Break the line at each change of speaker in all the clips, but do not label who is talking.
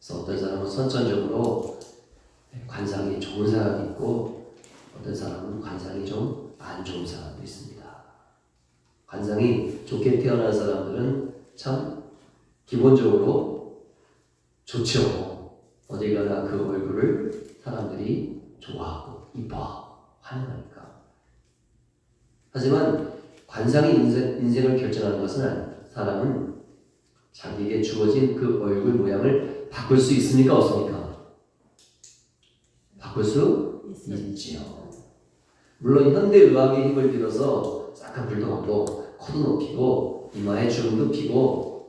그래서 어떤 사람은 선천적으로 관상이 좋은 사람이 있고 어떤 사람은 관상이 좀 안 좋은 사람도 있습니다. 관상이 좋게 태어난 사람들은 참 기본적으로 좋죠. 어디 가나 그 얼굴을 사람들이 좋아하고 이뻐하고 환영하니까. 하지만 관상이 인생을 결정하는 것은 아닙니다. 사람은 자기에게 주어진 그 얼굴 모양을 바꿀 수 있습니까? 없습니까? 바꿀 수 있지요. 물론 현대의학의 힘을 빌어서 싹한 불도 하고 코도 높이고 이마에 주름도 피고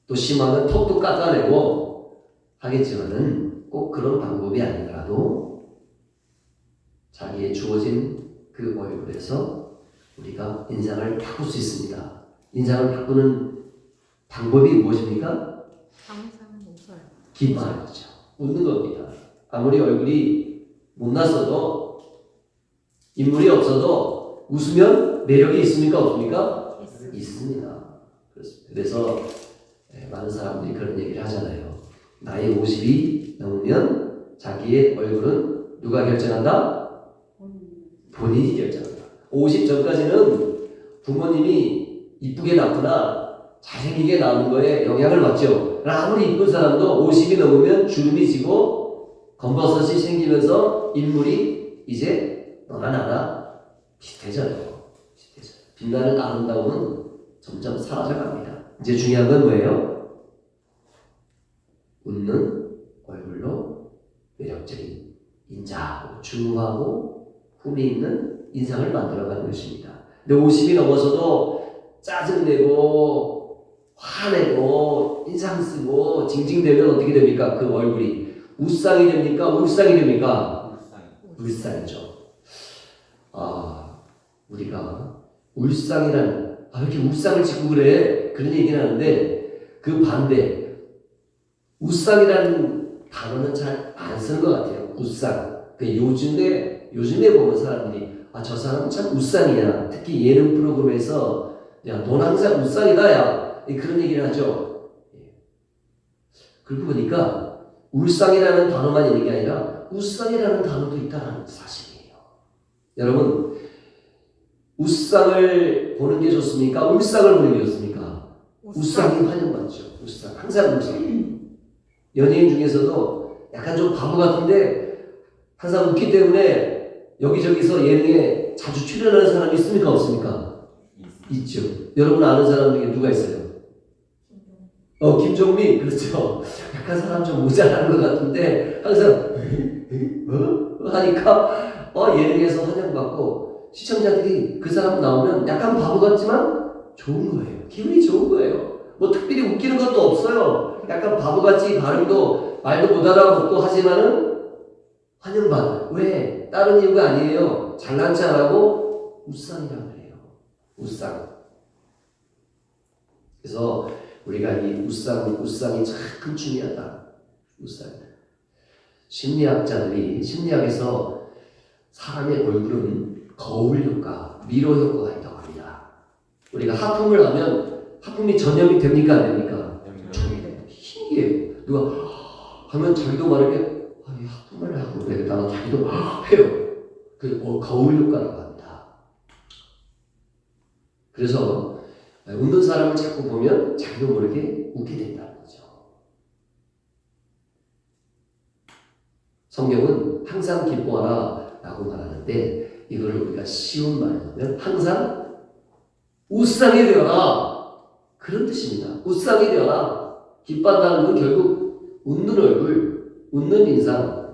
또 심하면 턱도 깎아내고 하겠지만은 꼭 그런 방법이 아니더라도 자기의 주어진 그 얼굴에서 우리가 인상을 바꿀 수 있습니다. 인상을 바꾸는 방법이 무엇입니까?
항상 웃어요.
기뻐하는 거죠. 웃는 겁니다. 아무리 얼굴이 못났어도 인물이 없어도 웃으면 매력이 있습니까? 없습니까? 있습니다. 그래서 많은 사람들이 그런 얘기를 하잖아요. 나이 50이 넘으면 자기의 얼굴은 누가 결정한다? 본인이 결정한다. 50 전까지는 부모님이 이쁘게 낳거나 잘생기게 낳은 거에 영향을 받죠. 아무리 이쁜 사람도 50이 넘으면 주름이 지고 검버섯이 생기면서 인물이 이제 너나 나나 비슷해져요. 빛나는 아름다움은 점점 사라져갑니다. 이제 중요한 건 뭐예요? 웃는 얼굴로 매력적인 인자하고 중후하고 품이 있는 인상을 만들어가는 것입니다. 근데 50이 넘어서도 짜증내고 화내고 인상 쓰고 징징대면 어떻게 됩니까? 그 얼굴이 웃상이 됩니까? 울상이 됩니까? 울상이죠. 우리가 울상이라는 왜 이렇게 울상을 짓고 그래? 그런 얘기는 하는데 그 반대 웃상이라는 단어는 잘 안 쓰는 것 같아요. 웃상. 요즘에 보면 사람들이 저 사람은 참 웃상이야. 특히 예능 프로그램에서 야, 넌 항상 웃상이다 야. 그런 얘기를 하죠. 그러고 보니까 울상이라는 단어만 있는 게 아니라 웃상이라는 단어도 있다는 사실이에요. 여러분 웃상을 보는 게 좋습니까? 울상을 보는 게 좋습니까? 웃상이 환영받죠. 울상. 항상 울상. 연예인 중에서도 약간 좀 바보 같은데 항상 웃기 때문에 여기저기서 예능에 자주 출연하는 사람이 있습니까? 없습니까? 있죠. 여러분 아는 사람 중에 누가 있어요? 김종민. 그렇죠. 약간 사람 좀 모자라는 것 같은데 항상 하니까 예능에서 환영받고 시청자들이 그 사람 나오면 약간 바보 같지만 좋은 거예요. 기분이 좋은 거예요. 뭐 특별히 웃기는 것도 없어요. 약간 바보같이 발음도 말도 못 알아듣고 하지만은 환영받아요. 왜? 다른 이유가 아니에요. 잘난 체 안 하고 웃상이라고 해요. 웃상. 그래서 우리가 이 웃상이 참 중요하다. 웃상. 심리학에서 사람의 얼굴은 거울 효과, 미러 효과가 있다고 합니다. 우리가 하품을 하면 하품이 전염이 됩니까? 안 됩니까? 신기해요. 누가 하면 자기도 모르게 하품을 하고 그러다가 자기도 해요. 그 거울 효과라고 합니다. 그래서 웃는 사람을 자꾸 보면 자기도 모르게 웃게 된다는 거죠. 성경은 항상 기뻐하라 라고 말하는데 이거를 우리가 쉬운 말로 하면 항상 웃상이 되어라 그런 뜻입니다. 웃상이 되어라. 기뻐한다는 건 결국 웃는 얼굴, 웃는 인상.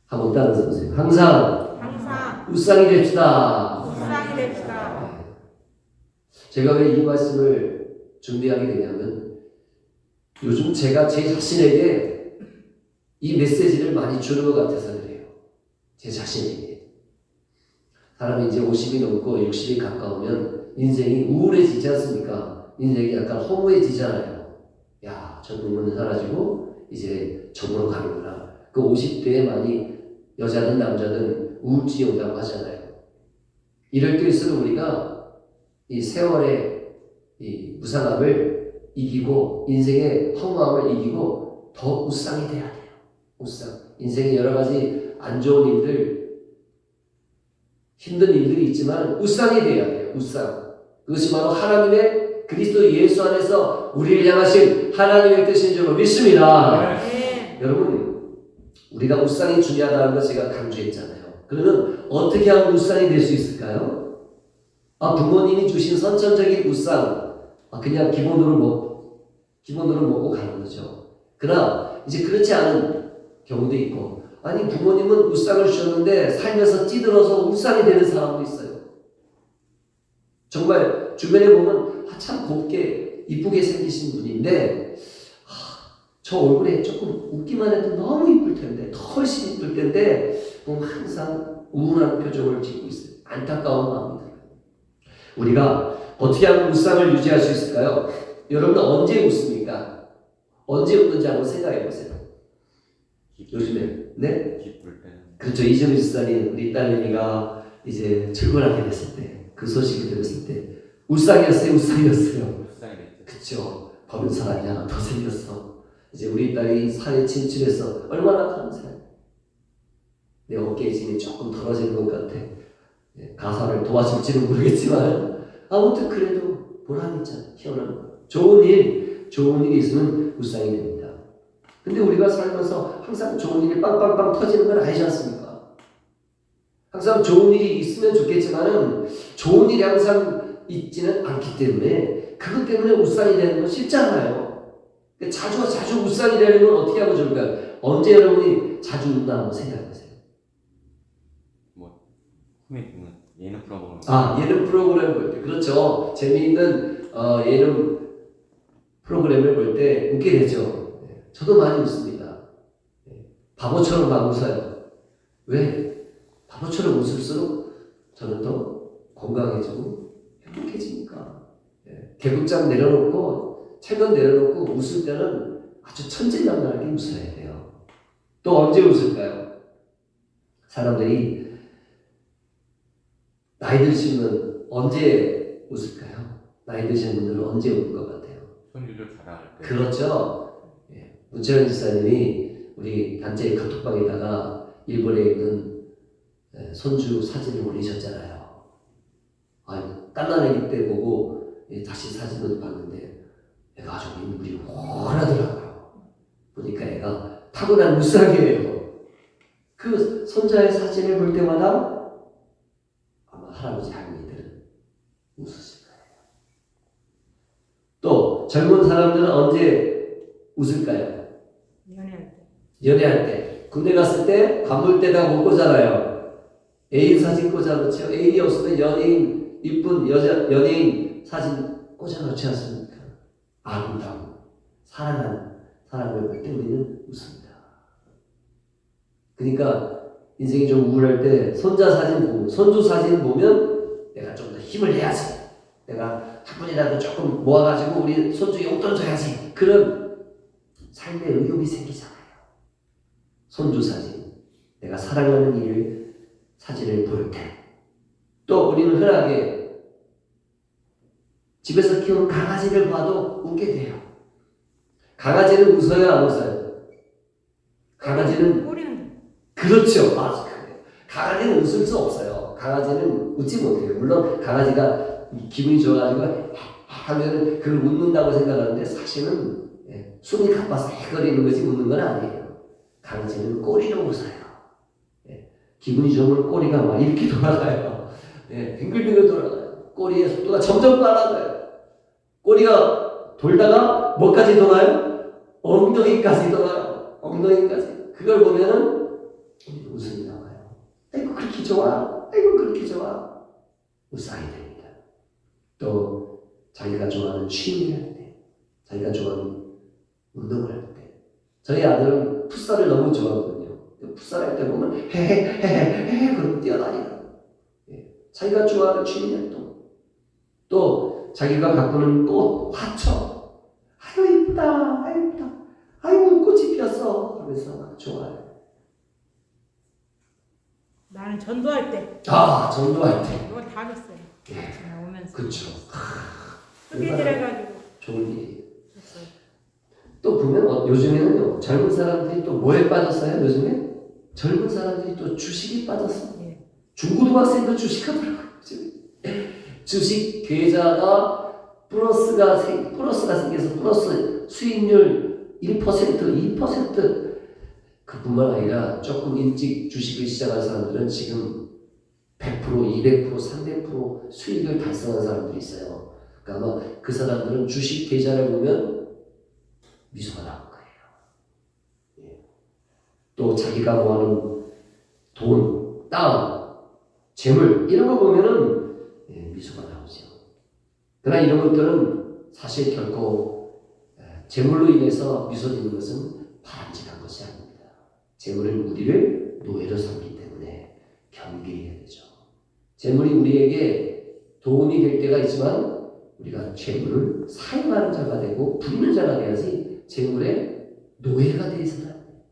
한번 따라서 보세요. 항상 웃상이 됩시다. 제가 왜 이 말씀을 준비하게 되냐면 요즘 제가 제 자신에게 이 메시지를 많이 주는 것 같아서 그래요. 제 자신에게. 사람이 이제 50이 넘고 60이 가까우면 인생이 우울해지지 않습니까? 인생이 약간 허무해지잖아요. 야, 젊음은 사라지고 이제 젊으로 가는구나. 그 50대에 많이 여자든 남자든 우울증이 온다고 하잖아요. 이럴 때일수록 우리가 이 세월의 이 무상함을 이기고 인생의 허무함을 이기고 더 우상이 돼야 돼요. 우상. 인생에 여러 가지 안 좋은 일들, 힘든 일들이 있지만 우상이 돼야 돼요. 우상. 그것이 바로 하나님의 그리스도 예수 안에서 우리를 향하신 하나님의 뜻인 줄 믿습니다.
네.
여러분, 우리가 우상이 중요하다는 걸 제가 강조했잖아요. 그러면 어떻게 하면 우상이 될 수 있을까요? 부모님이 주신 선천적인 우상, 그냥 기본으로 먹고 가는 거죠. 그러나 이제 그렇지 않은 경우도 있고, 아니 부모님은 우상을 주셨는데 살면서 찌들어서 우상이 되는 사람도 있어요. 정말 주변에 보면 참 곱게 이쁘게 생기신 분인데 저 얼굴에 조금 웃기만 해도 너무 이쁠 텐데, 훨씬 이쁠 텐데 보면 항상 우울한 표정을 짓고 있어요. 안타까운 마음이 들어요. 우리가 어떻게 하면 우상을 유지할 수 있을까요? 여러분은 언제 웃습니까? 언제 웃는지 한번 생각해 보세요. 요즘에, 네?
기쁠 때.
그렇죠. 이재민 집사님, 우리 딸내미가 이제 출근하게 됐을 때, 그 소식을 들었을 때 울상이었어요, 우상이었어요. 그렇죠. 버는 사람이 하나 더 생겼어. 이제 우리 딸이 산에 진출해서 얼마나 감사해. 내 어깨에 짐이 조금 덜어지는 것 같아. 가사를 도와줄지는 모르겠지만 아무튼 그래도 보람 있잖아. 희한한 거. 좋은 일이 있으면 우상이 됩니다. 근데 우리가 살면서 항상 좋은 일이 빵빵빵 터지는 건 아니지 않습니까? 항상 좋은 일이 있으면 좋겠지만은 좋은 일이 항상 있지는 않기 때문에 그것 때문에 우상이 되는 건 쉽지 않아요. 자주 우상이 되려면 어떻게 하면 좋을까요? 언제 여러분이 자주 웃나 한번 생각해보세요.
예능 프로그램.
예능 프로그램 볼 때. 그렇죠. 재미있는 예능 프로그램을 볼 때 웃게 되죠. 저도 많이 웃습니다. 바보처럼 막 웃어요. 왜? 바보처럼 웃을수록 저는 더 건강해지고 행복해지니까. 개국장 내려놓고 채권 내려놓고 웃을 때는 아주 천진난만하게 웃어야 돼요. 또 언제 웃을까요? 사람들이 나이 드시면 언제 웃을까요? 나이 드신 분들은 언제 웃을 것 같아요?
손주들 자랑할 때.
그렇죠. 문채원 지사님이 우리 단체 카톡방에다가 일본에 있는 손주 사진을 올리셨잖아요. 갓난아기 때 보고 다시 사진을 봤는데 애가 아주 인물이 훤하더라고요. 보니까 애가 타고난 우상이에요. 그 손자의 사진을 볼 때마다 아마 할아버지 할머니들은 웃으실 거예요. 또 젊은 사람들은 언제 웃을까요?
연애할 때.
연애할 때. 군대 갔을 때 관물대다 못 꽂잖아요. 애인 사진 꽂아놓죠. 애인이 없으면 연예인, 이쁜 여자 연예인 사진 꽂아놓지 않습니까? 아름다운 사랑하는 사람을 볼 때 우리는 웃습니다. 그러니까 인생이 좀 우울할 때 손자 사진 보면, 손주 사진 보면 내가 좀 더 힘을 내야지. 내가 한 번이라도 조금 모아가지고 우리 손주에 용돈 줘야지. 그런 삶의 의욕이 생기잖아요. 손주 사진, 내가 사랑하는 일 사진을 볼 때. 또 우리는 흔하게 집에서 키우는 강아지를 봐도 웃게 돼요. 강아지는 웃어요, 안 웃어요? 강아지는
꼬리는
그렇죠. 맞아. 강아지는 웃을 수 없어요. 강아지는 웃지 못해요. 물론 강아지가 기분이 좋아가지고 하면은 그걸 웃는다고 생각하는데 사실은 숨이 가빠서 해거리는 것이 웃는 건 아니에요. 강아지는 꼬리로 웃어요. 기분이 좋으면 꼬리가 막 이렇게 돌아가요. 빙글빙글 돌아가요. 꼬리의 속도가 점점 빨라져요. 꼬리가 돌다가 뭐까지 돌아요? 엉덩이까지 돌아요. 엉덩이까지. 그걸 보면은 웃음이 나와요. 아이고 그렇게 좋아. 아이고 그렇게 좋아. 우상이 됩니다. 또 자기가 좋아하는 취미를 할 때, 자기가 좋아하는 운동을 할 때. 저희 아들은 풋살을 너무 좋아하거든요. 풋살 할 때 보면 헤헤헤헤 그러고 뛰어다니고. 자기가 좋아하는 취미 활동. 또 자기가 가꾸는 꽃, 화초. 아유 이쁘다. 아유 이쁘다. 아이고 꽃이 피었어. 하면서 막 좋아해요.
나는 전도할 때.
전도할 때.
이건 다 했어요. 같이 나오면서.
그렇죠.
흑개질 해가지고.
좋은 일이. 또 보면 요즘에는요 젊은 사람들이 또 뭐에 빠졌어요? 요즘에 젊은 사람들이 또 주식에 빠졌어.
예.
중고등학생도 주식하더라고요. 주식 계좌가 플러스가 생겨서 플러스 수익률 1%, 2% 그뿐만 아니라 조금 일찍 주식을 시작한 사람들은 지금 100%, 200%, 300% 수익을 달성한 사람들이 있어요. 그러니까 아마 그 사람들은 주식 계좌를 보면 미소가 나올 거예요. 예. 또 자기가 모아놓은 돈, 땅, 재물 이런 거 보면은 미소가 나오죠. 그러나 이런 것들은 사실 결코 재물로 인해서 미소 짓는 것은 바람직한 것이 아닙니다. 재물은 우리를 노예로 삼기 때문에 경계해야 되죠. 재물이 우리에게 도움이 될 때가 있지만 우리가 재물을 사용하는 자가 되고 부리는 자가 돼야지 재물의 노예가 되어서는 안 돼요.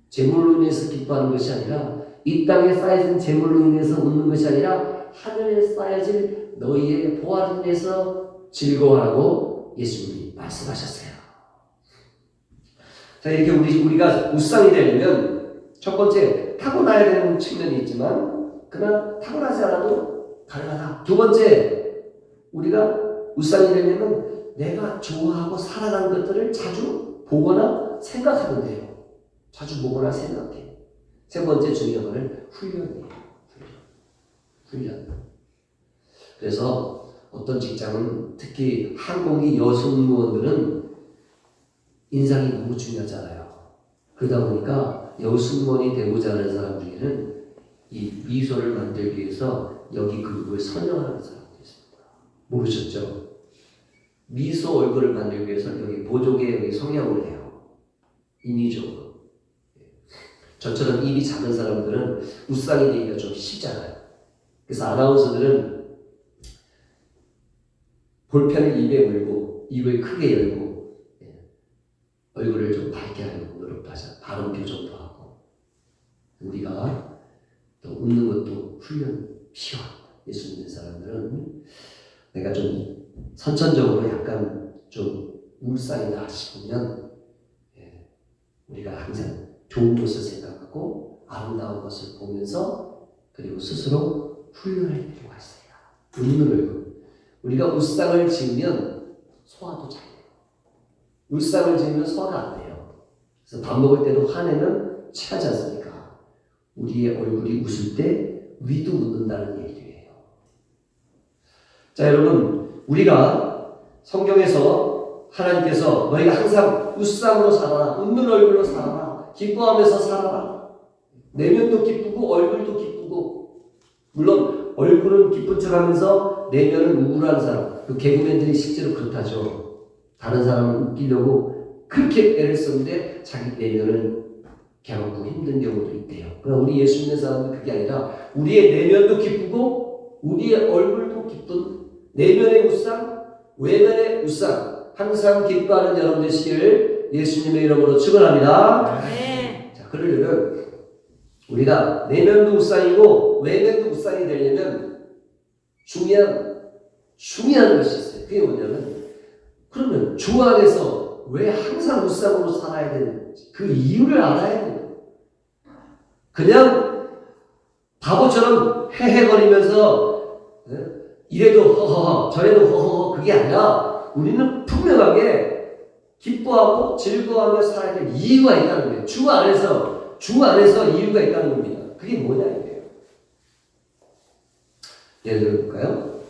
재물로 인해서 기뻐하는 것이 아니라 이 땅에 쌓여진 재물로 인해서 웃는 것이 아니라 하늘에 쌓여질 너희의 보화로 인해서 즐거워하라고 예수님이 말씀하셨어요. 자, 이렇게 우리가 우상이 되려면 첫 번째 타고나야 되는 측면이 있지만 그러나 타고나지 않아도 가능하다. 두 번째 우리가 우상이 되려면 내가 좋아하고 살아가는 것들을 자주 보거나 생각하면 돼요. 자주 보거나 생각해. 세 번째 중요한 거는 훈련이에요. 훈련. 그래서 어떤 직장은 특히 항공기 여승무원들은 인상이 너무 중요하잖아요. 그러다 보니까 여승무원이 되고자 하는 사람 중에는 이 미소를 만들기 위해서 여기 근육을 선정하는 사람도 있습니다. 모르셨죠? 미소 얼굴을 만들기 위해서 여기 보조개 여기 성형을 해요. 인위적으로. 저처럼 입이 작은 사람들은 우상이 되기가 좀 쉽잖아요. 그래서 아나운서들은 볼펜을 입에 물고 입을 크게 열고 얼굴을 좀 밝게 하려고 노력도 하잖아요. 발음 교정도 하고. 우리가 또 웃는 것도 훈련 필요합니다. 예수 믿는 사람들은 내가 좀 선천적으로 약간 좀 울상이다 싶으면 우리가 항상 좋은 것을 생각하고 아름다운 것을 보면서 그리고 스스로 훈련할 필요가 있어요. 웃는 얼굴. 우리가 울상을 지으면 소화도 잘 돼요. 울상을 지으면 소화가 안 돼요. 그래서 밥 먹을 때도 화내면 취하지 않습니까? 우리의 얼굴이 웃을 때 위도 웃는다는 얘기예요. 자, 여러분, 우리가 성경에서 하나님께서 너희가 항상 웃상으로 살아라, 웃는 얼굴로 살아라, 기뻐하면서 살아라. 내면도 기쁘고 얼굴도 기쁘고, 물론 얼굴은 기쁜 척하면서 내면은 우울한 사람. 그 개그맨들이 실제로 그렇다죠. 다른 사람을 웃기려고 그렇게 애를 썼는데 자기 내면은 괴롭고 힘든 경우도 있대요. 그러나 우리 예수 믿는 사람은 그게 아니라 우리의 내면도 기쁘고 우리의 얼굴도 기쁜 내면의 우상, 외면의 우상 항상 기뻐하는 여러분 되시기를 예수님의 이름으로 축원합니다.
네.
자, 그러려면 우리가 내면도 우상이고 외면도 우상이 되려면 중요한 것이 있어요. 그게 뭐냐면 그러면 주 안에서 왜 항상 우상으로 살아야 되는지 그 이유를 알아야 돼요. 그냥 바보처럼 헤헤거리면서 이래도 허허허 저래도 허허허 그게 아니라 우리는 분명하게 기뻐하고 즐거워하며 살아야 될 이유가 있다는 거예요. 주 안에서 이유가 있다는 겁니다. 그게 뭐냐 이게요. 예를 들어 볼까요?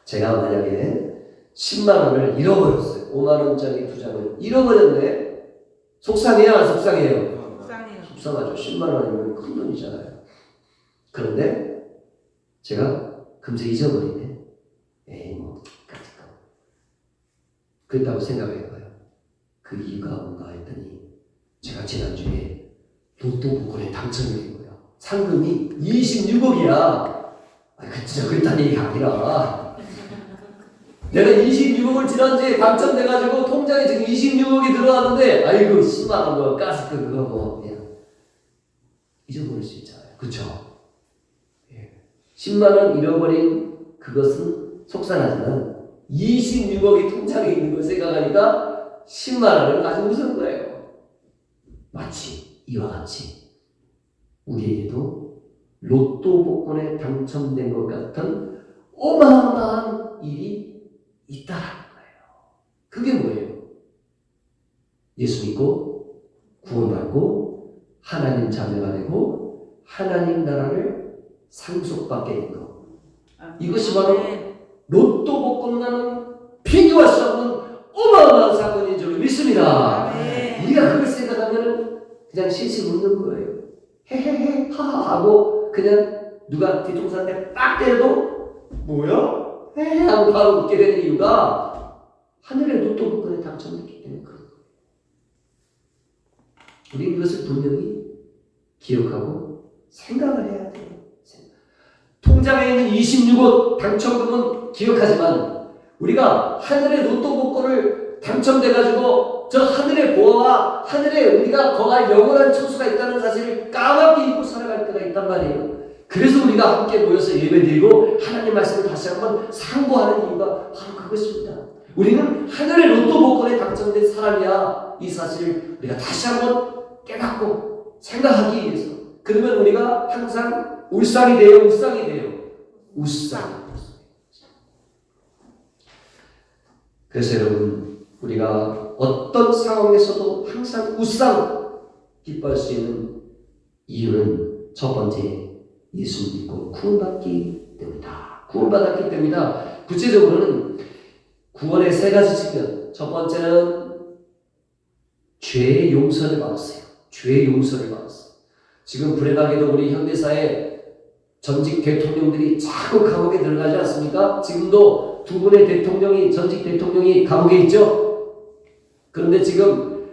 제가 만약에 10만 원을 잃어버렸어요. 5만 원짜리 2장을 잃어버렸네. 속상해요? 안 속상해요?
속상해요.
속상하죠. 10만 원이면 큰 돈이잖아요. 그런데 제가 금세 잊어버리네. 에이 뭐 까짓거. 그랬다고 생각해봐요. 그 이유가 뭔가 했더니 제가 지난주에 로또 복권에 당첨이 된 거예요. 상금이 26억이야. 진짜 그랬다는 얘기가 아니라 내가 26억을 지난주에 당첨돼가지고 통장에 지금 26억이 들어왔는데 아이고 10만원 뭐 가스크 그거 뭐 그냥 잊어버릴 수 있잖아요. 그쵸? 10만원 잃어버린 그것은 속상하지만 26억이 통장에 있는 걸 생각하니까 10만 원을 가지고 웃은 거예요. 마치 이와 같이 우리에게도 로또 복권에 당첨된 것 같은 어마어마한 일이 있다라는 거예요. 그게 뭐예요? 예수 믿고 구원받고 하나님 자녀가 되고 하나님 나라를 상속받게 된 것. 이것이 바로 로또 복권과는 비교할 수 없는 어마어마한 사건인 줄 믿습니다. 우리가 그걸 생각하면 그냥 실실 웃는 거예요. 헤헤헤 하하 하고 그냥 누가 뒤통수한테 빡 때려도 뭐야? 헤헤 하고 바로 웃게 되는 이유가 하늘의 로또 복권에 당첨됐기 때문에 그런 거예요. 우리 이것을 분명히 기억하고 생각을 해야 돼요. 통장에 있는 26억 당첨금은 기억하지만 우리가 하늘의 로또 복권을 당첨돼가지고 저 하늘의 보화와 하늘에 우리가 거할 영원한 처수가 있다는 사실을 까맣게 잊고 살아갈 때가 있단 말이에요. 그래서 우리가 함께 모여서 예배드리고 하나님 말씀을 다시 한번 상고하는 이유가 바로 그것입니다. 우리는 하늘의 로또 복권에 당첨된 사람이야. 이 사실을 우리가 다시 한번 깨닫고 생각하기 위해서. 그러면 우리가 항상 울상이 돼요, 울상이 돼요. 울상. 그래서 여러분, 우리가 어떤 상황에서도 항상 울상 기뻐할 수 있는 이유는 첫 번째, 예수 믿고 구원받기 때문이다. 구원받았기 때문이다. 구체적으로는 구원의 세 가지 측면. 첫 번째는 죄의 용서를 받았어요. 죄의 용서를 받았어요. 지금 불행하게도 우리 현대사에 전직 대통령들이 자꾸 감옥에 들어가지 않습니까? 지금도 두 분의 대통령이, 전직 대통령이 감옥에 있죠? 그런데 지금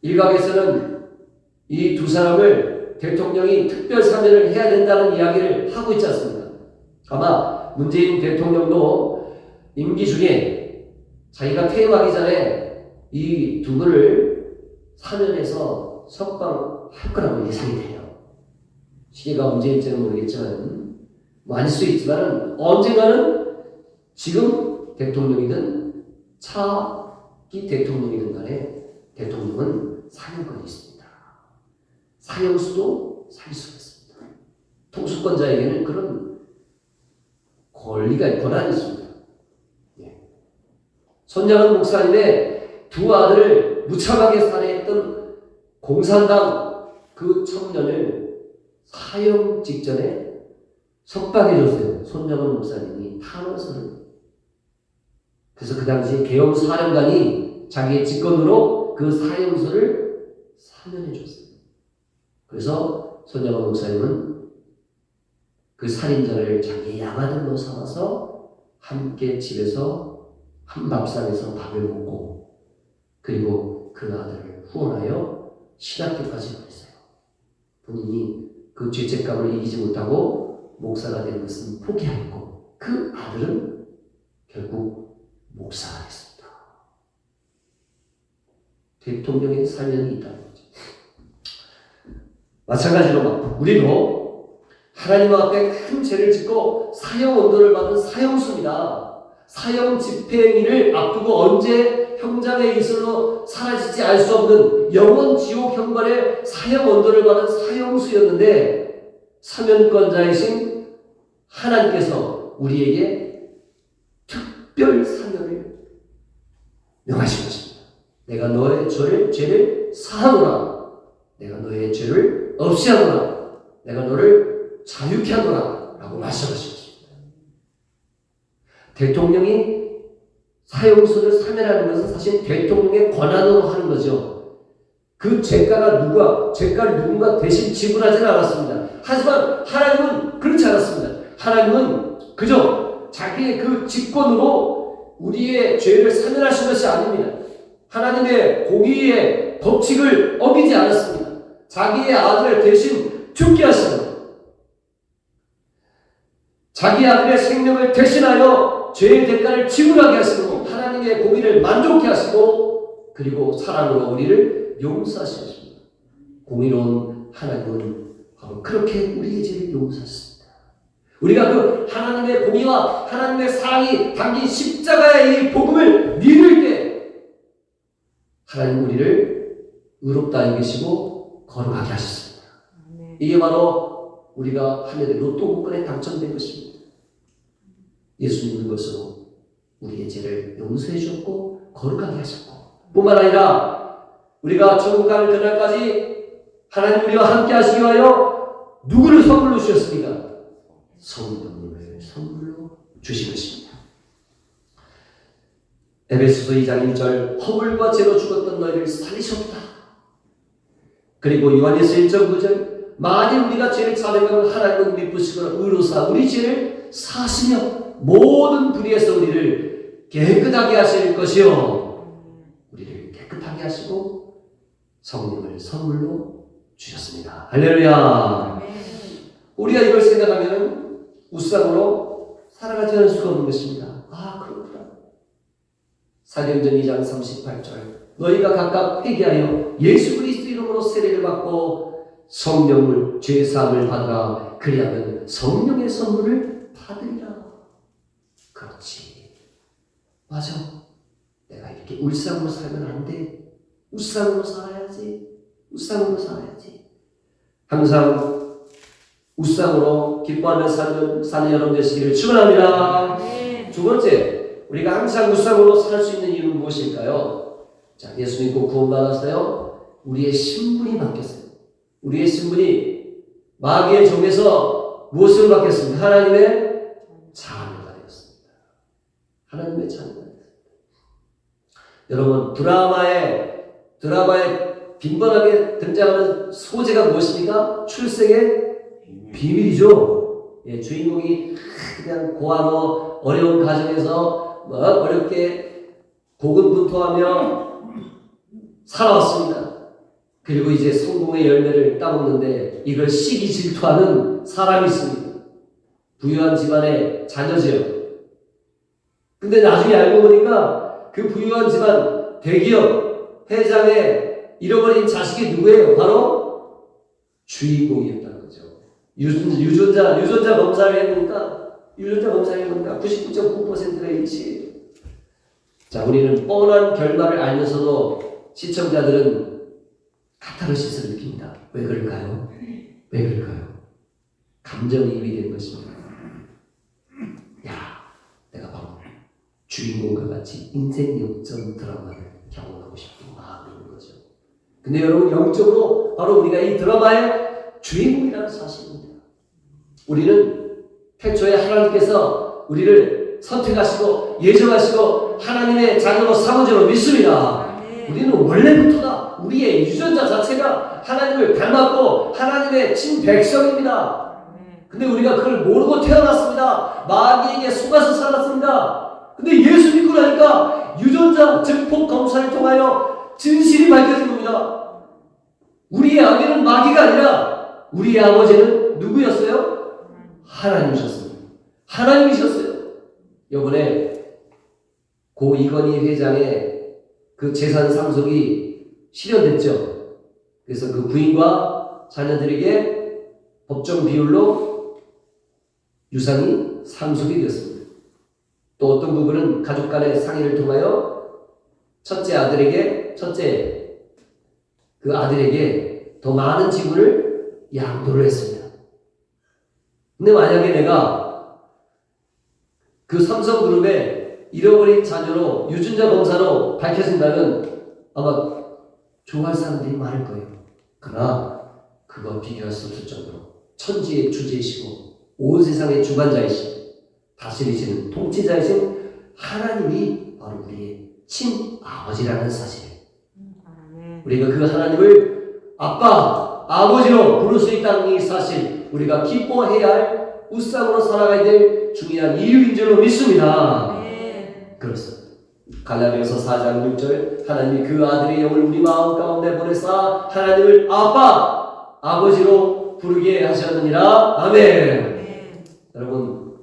일각에서는 이 두 사람을 대통령이 특별 사면을 해야 된다는 이야기를 하고 있지 않습니까? 아마 문재인 대통령도 임기 중에 자기가 퇴임하기 전에 이 두 분을 사면해서 석방할 거라고 예상이 돼요. 시기가 언제일지는 모르겠지만, 뭐 아닐 수 있지만 언젠가는 지금 대통령이든 차기 대통령이든 간에 대통령은 사형권이 있습니다. 사형수도 살 수가 있습니다. 통수권자에게는 그런 권리가, 권한이 있습니다. 예. 손양은 목사님의 두 아들을 무참하게 살해했던 공산당 그 청년을 사형 직전에 석방해줬어요. 손정은 목사님이 탄원서를. 그래서 그 당시에 계엄 사령관이 자기의 직권으로 그 사형서를 사면해줬어요. 그래서 손정은 목사님은 그 살인자를 자기의 양아들로 삼아서 함께 집에서 한 밥상에서 밥을 먹고, 그리고 그 아들을 후원하여 신학교까지 보냈어요. 본인이 그 죄책감을 이기지 못하고 목사가 된 것은 포기하였고, 그 아들은 결국 목사가 됐습니다. 대통령의 사면이 있다는 거죠. 마찬가지로 우리도 하나님 앞에 큰 죄를 짓고 사형 언도를 받은 사형수입니다. 사형 집행일을 앞두고 언제 형장의 이슬로 사라지지 알 수 없는 영원 지옥 형벌의 사형 언도를 받은 사형수였는데, 사면권자이신 하나님께서 우리에게 특별 사면을 명하신 것입니다. 내가 너의 죄를 사하노라. 내가 너의 죄를 없이 하노라. 내가 너를 자유케 하노라. 라고 말씀하신 것입니다. 대통령이 사형수를 사면하는 것은 사실 대통령의 권한으로 하는 거죠. 그 죄가를 누군가 대신 지불하지는 않았습니다. 하지만 하나님은 그렇지 않았습니다. 하나님은 그저 자기의 그 직권으로 우리의 죄를 사면하신 것이 아닙니다. 하나님의 공의의 법칙을 어기지 않았습니다. 자기의 아들을 대신 죽게 하시고, 자기 아들의 생명을 대신하여 죄의 대가를 지불하게 하시고, 하나님의 공의를 만족케 하시고, 그리고 사랑으로 우리를 용서하신 것입니다. 공의로운 하나님은 바로 그렇게 우리의 죄를 용서하셨습니다. 우리가 그 하나님의 공의와 하나님의 사랑이 담긴 십자가의 이 복음을 믿을 때, 하나님 우리를 의롭다 여기시고 거룩하게 하셨습니다.
아멘.
이게 바로 우리가 하늘의 로또 복권에 당첨된 것입니다. 예수 믿는 것으로 우리의 죄를 용서해 주셨고 거룩하게 하셨고, 뿐만 아니라 우리가 천국 가는 그날까지 하나님 우리와 함께 하시기 위하여 누구를 선물로 주셨습니까? 성령을 선물로 주신 것입니다. 에베소서 2장 1절 허물과 죄로 죽었던 너희를 살리셨다. 그리고 요한일서 1장 9절 만일 우리가 죄를 자백하면 하나님은 미쁘시고 의로사 우리 죄를 사하시며 모든 불의에서 우리를 깨끗하게 하실 것이요, 우리를 깨끗하게 하시고 성령을 선물로 주셨습니다. 할렐루야.
아멘.
우리가 이걸 생각하면 우상으로 살아가지 않을 수가 없는 것입니다. 아, 그렇구나. 사도행전 2장 38절 너희가 각각 회개하여 예수 그리스도 이름으로 세례를 받고 성령을 죄사함을 받으라. 그리하면 성령의 선물을 받으리라. 그렇지. 맞아. 내가 이렇게 울상으로 살면 안 돼. 우상으로 살아야지. 우상으로 살아야지. 항상 우상으로 기뻐하며 사는 여러분 되시기를 축원합니다.
아멘.
두 번째, 우리가 항상 우상으로 살 수 있는 이유는 무엇일까요? 자, 예수 믿고 구원받았어요. 우리의 신분이 바뀌었어요. 우리의 신분이 마귀의 종에서 무엇으로 바뀌었습니까? 하나님의 자녀가 되었습니다. 하나님의 자녀가 되었습니다. 여러분, 드라마에 빈번하게 등장하는 소재가 무엇입니까? 출생의 비밀이죠. 예, 주인공이 그냥 고아로 어려운 가정에서 어렵게 고군분투하며 살아왔습니다. 그리고 이제 성공의 열매를 따먹는데 이걸 시기 질투하는 사람이 있습니다. 부유한 집안의 자녀지요. 근데 나중에 알고 보니까 그 부유한 집안 대기업 회장의 잃어버린 자식이 누구예요? 바로 주인공이었다는 거죠. 유전자 검사를 해보니까 99.9%가 일치해요. 자, 우리는 뻔한 결말을 알면서도 시청자들은 카타르시스를 느낍니다. 왜 그럴까요? 왜 그럴까요? 감정이입이 되는 것입니다. 야, 내가 바로 주인공과 같이 인생 역전 드라마를 경험하고 싶은 마음이 있는 거죠. 근데 여러분, 영적으로 바로 우리가 이 드라마의 주인공이라는 사실입니다. 우리는 태초에 하나님께서 우리를 선택하시고 예정하시고 하나님의 자녀로 삼은 믿습니다. 우리는 원래부터다. 우리의 유전자 자체가 하나님을 닮았고 하나님의 친백성입니다. 근데 우리가 그걸 모르고 태어났습니다. 마귀에게 속아서 살았습니다. 근데 예수 믿고 나니까 유전자 증폭 검사를 통하여 진실이 밝혀진 겁니다. 우리의 아버지는 마귀가 아니라 우리의 아버지는 누구였어요? 하나님이셨습니다. 하나님이셨어요. 이번에 고 이건희 회장의 그 재산 상속이 실현됐죠. 그래서 그 부인과 자녀들에게 법정 비율로 유산이 상속이 되었습니다. 또 어떤 부분은 가족 간의 상의를 통하여 첫째 아들에게 더 많은 지분을 양도를 했습니다. 근데 만약에 내가 그 삼성그룹의 잃어버린 자녀로 유전자 검사로 밝혀진다면 아마 좋아할 사람들이 많을 거예요. 그러나 그거 비교할 수 없을 정도로 천지의 주제이시고 온 세상의 주관자이시고 다스리시는 통치자이신 하나님이 바로 우리의 친아버지라는 사실. 우리가 그 하나님을 아빠, 아버지로 부를 수 있다는 이 사실, 우리가 기뻐해야 할 우상으로 살아가야 될 중요한 이유인 줄로 믿습니다. 그렇습니다. 갈라디아서 4장 6절 하나님이 그 아들의 영을 우리 마음 가운데 보내사 하나님을 아빠, 아버지로 부르게 하셨느니라. 아멘. 여러분,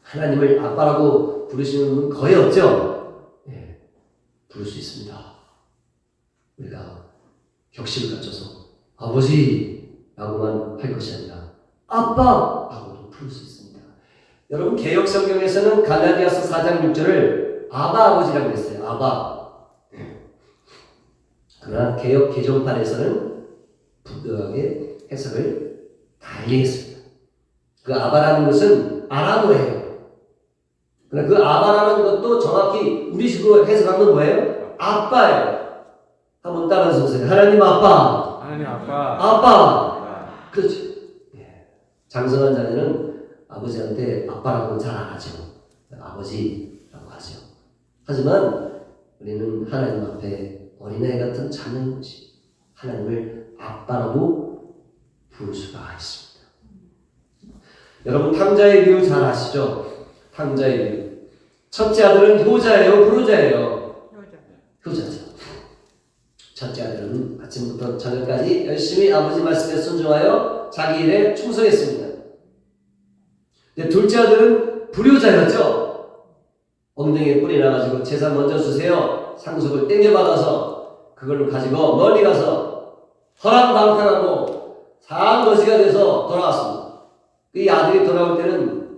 하나님을 아빠라고 부르시는 분 거의 없죠? 네, 부를 수 있습니다. 우리가 격식을 갖춰서 아버지라고만 할 것이 아니라 아빠라고도 부를 수 있습니다. 여러분, 개역 성경에서는 갈라디아서 4장 6절을 아바 아버지라고 했어요. 아바. 그러나 개역 개정판에서는 분명하게 해석을 달리 했습니다. 그 아바라는 것은 아람어예요. 그러나 그 아바라는 것도 정확히 우리식으로 해석하면 뭐예요? 아빠예요. 한번 따라서 보세요. 하나님 아빠.
하나님 아빠.
아빠. 그렇죠. 예. 장성한 자녀는 아버지한테 아빠라고 잘 안 하죠. 아버지라고 하죠. 하지만 우리는 하나님 앞에 어린아이 같은 자녀인 것이 하나님을 아빠라고 부를 수가 있습니다. 여러분 탕자의 비유 잘 아시죠? 탕자의 비유. 첫째 아들은 효자예요, 불효자예요? 효자죠. 첫째 아들은 아침부터 저녁까지 열심히 아버지 말씀에 순종하여 자기 일에 충성했습니다. 근데 둘째 아들은 불효자였죠. 엉덩이에 뿔이 나가지고 재산 먼저 주세요. 상속을 땡겨받아서 그걸로 가지고 멀리 가서 허랑방탕하고 사항거지가 돼서 돌아왔습니다. 이 아들이 돌아올 때는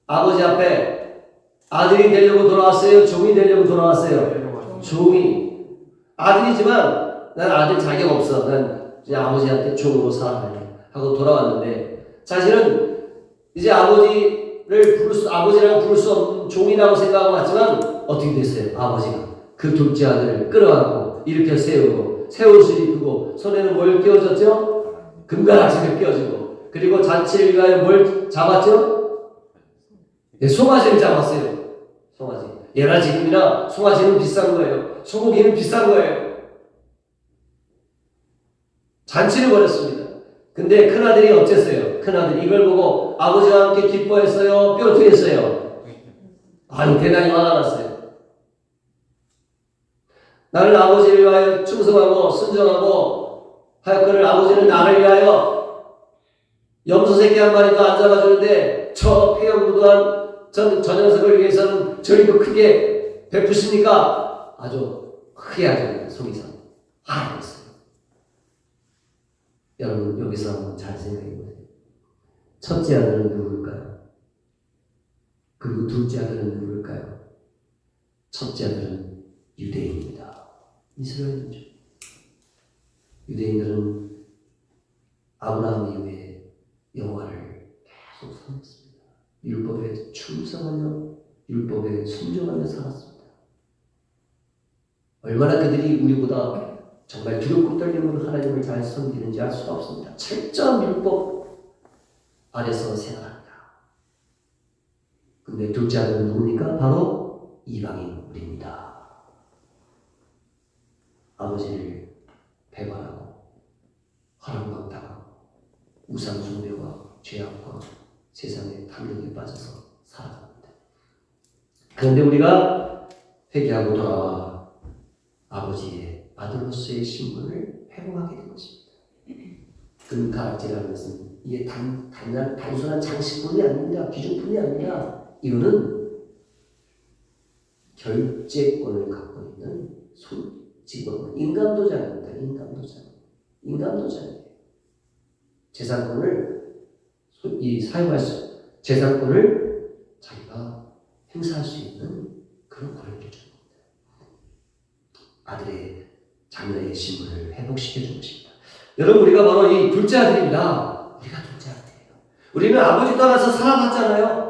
아버지 앞에 아들이 되려고 돌아왔어요? 종이 되려고 돌아왔어요? 종이. 아들이지만 난 아들 자격 없어. 난 그냥 아버지한테 종으로 살아갈래 하고 돌아왔는데 자신은 이제 아버지라고 부를 수 없는 종이라고 생각하고 왔지만 어떻게 됐어요? 아버지가 그 둘째 아들을 끌어안고 일으켜 세우고 새 옷을 입히고 손에는 뭘 끼워줬죠? 금가락지를 끼워주고 그리고 잔치를 위하여 뭘 잡았죠? 네, 송아지를 잡았어요. 송아지. 예나 지금이나 송아지는 비싼 거예요. 소고기는 비싼 거예요. 잔치를 벌였습니다. 근데 큰아들이 어땠어요? 큰아들이 이걸 보고 아버지와 함께 기뻐했어요? 뾰루투했어요? 아니 대단히 화가 났어요. 나는 아버지를 위하여 충성하고 순종하고 하였거늘 아버지는 나를 위하여 염소 새끼 한 마리도 안 잡아주는데 저 폐영부도한 저 녀석을 위해서는 저리도 크게 베푸십니까? 아주 크게 하죠. 속이서 그랬어요. 여러분 여기서 한번 잘 생각해보세요. 첫째 아들은 누굴까요? 그리고 둘째 아들은 누굴까요? 첫째 아들은 유대인입니다. 이스라엘이죠. 유대인들은 아브라함 이후에 여호와를 계속 섬겼습니다. 율법에 충성하며 율법에 순종하며 살았습니다. 얼마나 그들이 우리보다 정말 두렵고 떨림으로 하나님을 잘 섬기는지 알 수가 없습니다. 철저한 율법 아래서 생활합니다. 근데 둘째 아들은 누굽니까? 바로 이방인입니다. 아버지를 배반하고 허랑방탕하고 우상숭배와 죄악과 세상의 탐욕에 빠져서 살아갑니다. 그런데 우리가 회개하고 돌아와 아버지의 아들로서의 신분을 회복하게 된 것입니다. 금가락지라는 것은 이게 단순한 장식품이 아닙니다. 기준품이 아닙니다. 이거는 결재권을 갖고 있는 직원, 인감도자입니다. 인감도자예요. 재산권을 재산권을 자기가 행사할 수 있는 그런 권리를 줍니다. 아들의 자녀의 신분을 회복시켜 준 것입니다. 여러분 우리가 바로 이 둘째 아들입니다. 우리가 둘째 아들이에요. 우리는 아버지 떠나서 살아봤잖아요.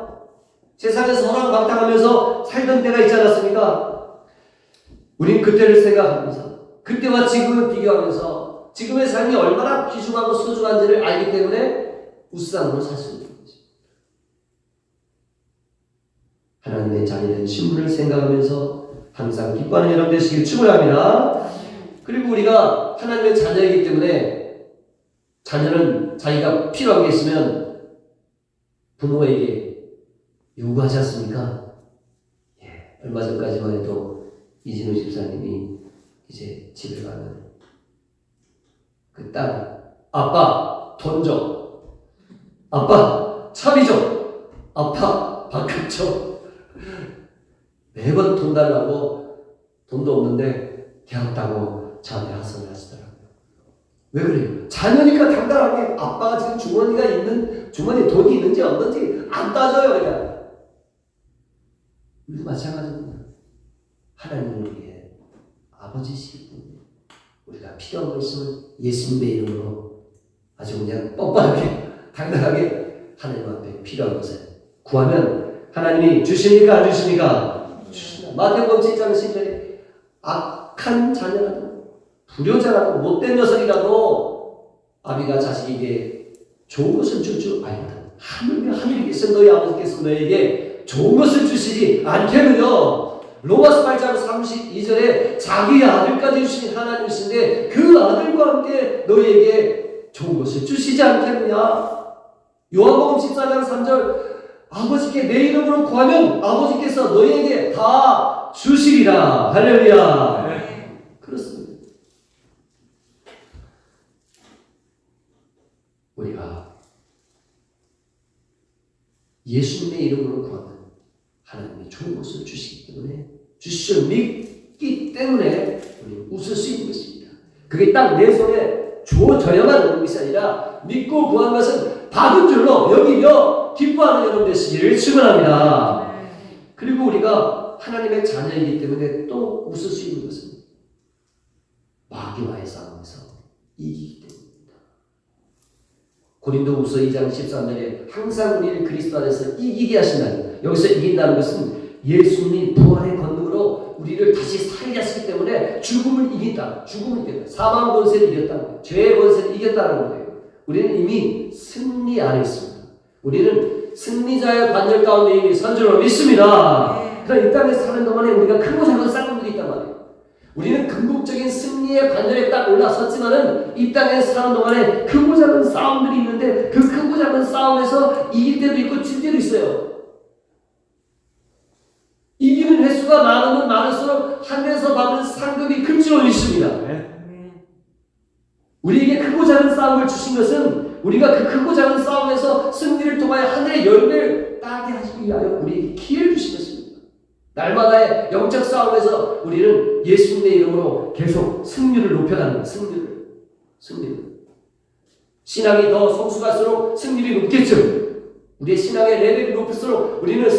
세상에서 허랑방탕하면서 살던 때가 있지 않았습니까? 우린 그때를 생각하면서 그때와 지금을 비교하면서 지금의 삶이 얼마나 귀중하고 소중한지를 알기 때문에 우상으로 살 수 있는 것입니다. 하나님의 자녀된 신분을 생각하면서 항상 기뻐하는 여러분 되시길 축원합니다. 그리고 우리가 하나님의 자녀이기 때문에 자녀는 자기가 필요한 게 있으면 부모에게 요구하지 않습니까? 예, 얼마 전까지만 해도 이진우 집사님이 이제 집에 가면 그 딸, 아빠 돈 줘, 아빠 차비 줘, 아빠 밥값 줘. 매번 돈 달라고 돈도 없는데 되었다고 저한테 하소연을 하시더라고요. 왜 그래요? 자녀니까 당당하게 아빠가 지금 주머니에 돈이 있는지 없는지 안 따져요. 그냥. 우리도 마찬가지입니다. 하나님을 위해 아버지시기 때문에 우리가 필요한 거 있으면 예수님의 이름으로 아주 그냥 뻔뻔하게 당당하게 하나님 앞에 필요한 것을 구하면 하나님이 주십니까 안 주십니까? 주십니다. 마태복음 7장 10절에 악한 자녀라도 불효자라도 못된 녀석이라도 아비가 자식에게 좋은 것을 줄 줄 알거든. 하늘에 계신 너희 아버지께서 너에게 좋은 것을 주시지 않겠느냐. 로마서 8장 32절에 자기 아들까지 주신 하나님이신데 그 아들과 함께 너희에게 좋은 것을 주시지 않겠느냐. 요한복음 14장 3절 아버지께 내 이름으로 구하면 아버지께서 너희에게 다 주시리라. 할렐루야.
네.
그렇습니다. 우리가 예수님의 이름으로 구하면 하나님이 좋은 것을 주시기 때문에 주시오 믿기 때문에 우리는 웃을 수 있는 것입니다. 그게 딱 내 손에 주어져야만 하는 것이 아니라 믿고 구한 것은 받은 줄로 여기며 기뻐하는 여러분 되시기를 축원합니다. 그리고 우리가 하나님의 자녀이기 때문에 또 웃을 수 있는 것은 마귀와의 싸움에서 이기기 때문입니다. 고린도후서 2장 13절에 항상 우리를 그리스도 안에서 이기게 하신다는, 여기서 이긴다는 것은 예수님 부활의 권능으로 우리를 다시 살게 하시기 때문에 죽음을 이긴다. 죽음을 이겼다. 사망 권세를 이겼다. 죄의 권세를 이겼다는 거예요. 우리는 이미 승리 안에 있습니다. 우리는 승리자의 반열 가운데 이미 선 줄로 믿습니다. 그러나 이 땅에 사는 동안에 우리가 크고 작은 싸움들이 있단 말이에요. 우리는 궁극적인 승리의 반열에 딱 올라섰지만은 이 땅에 사는 동안에 크고 작은 싸움들이 있는데 그 크고 작은 싸움에서 이길 때도 있고 질 때도 있어요. 이기는 횟수가 많으면 많을수록 하늘에서 받는 상급이 클 줄 믿습니다. 우리에게 크고 작은 싸움을 주신 것은 우리가 그 크고 작은 싸움에서 승리를 통하여 하늘의 열매를 따게 하시기 위하여 우리에게 기회를 주신 것입니다. 날마다의 영적 싸움에서 우리는 예수님의 이름으로 계속 승리를 높여가는 승리를. 신앙이 더 성숙할수록 승리를 높겠죠. 우리의 신앙의 레벨이 높을수록 우리는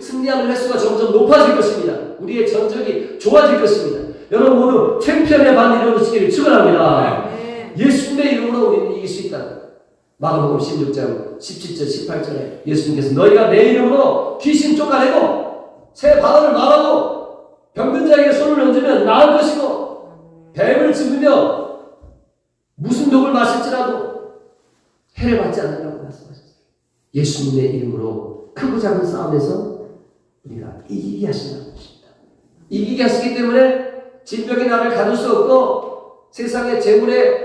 승리하는 횟수가 점점 높아질 것입니다. 우리의 전적이 좋아질 것입니다. 여러분 모두 챔피언의 반 이루어지기를 축원합니다. 예수님의 이름으로 우리는 이길 수 있다. 마가복음 16장 17절 18절에 예수님께서 너희가 내 이름으로 귀신 쫓아내고 새 바다를 말하고 병든 자에게 손을 얹으면 나을 것이고 뱀을 짚으며 무슨 독을 마실지라도 해를 받지 않는다고 말씀하셨어요. 예수님의 이름으로 크고 작은 싸움에서 우리가 이기게 하신다는 것입니다. 이기게 하시기 때문에 질병이 나를 가둘 수 없고 세상의 재물에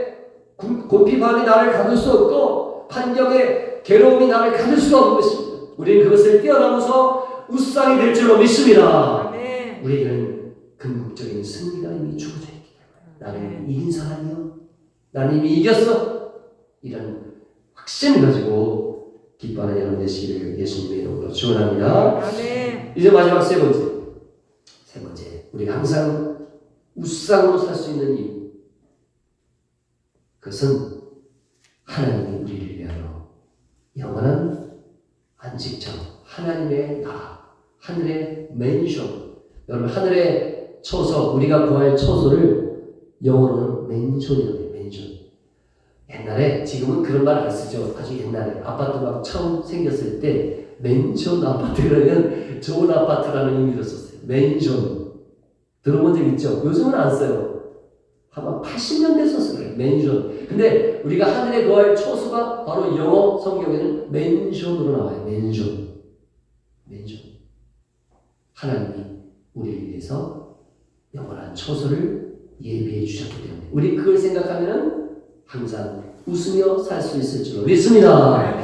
곤피반이 나를 가둘 수 없고 환경의 괴로움이 나를 가둘 수가 없는 것입니다. 우리는 그것을 뛰어넘어서 우상이 될 줄로 믿습니다. 우리에게는 궁극적인 승리가 이미 주어져 있기 때문에 나는 이긴 사람이요, 나는 이미 이겼어, 이런 확신을 가지고 기뻐하는 여러분 되시기를 예수님의 이름으로 축원합니다. 이제 마지막 세 번째, 우리가 항상 우상으로 살 수 있는 이유, 그것은 하나님이 우리를 위하여 영원한 안식처, 하나님의 나라, 하늘의 맨션. 여러분 하늘의 처소, 우리가 구할 처소를 영어로는 맨션이라고 해요. 맨션. 옛날에, 지금은 그런 말 안 쓰죠. 아주 옛날에 아파트가 처음 생겼을 때 맨션 아파트 그러면 좋은 아파트라는 의미로 썼어요. 맨션. 들어본 적 있죠? 요즘은 안 써요. 아마 80년대 썼을 거예요. 맨션. 근데 우리가 하늘에 거할 처소가 바로 영어 성경에는 맨션으로 나와요. 맨션. 하나님이 우리를 위해서 영원한 처소를 예비해 주셨기 때문에 우리 그걸 생각하면 항상 웃으며 살 수 있을 줄로 믿습니다.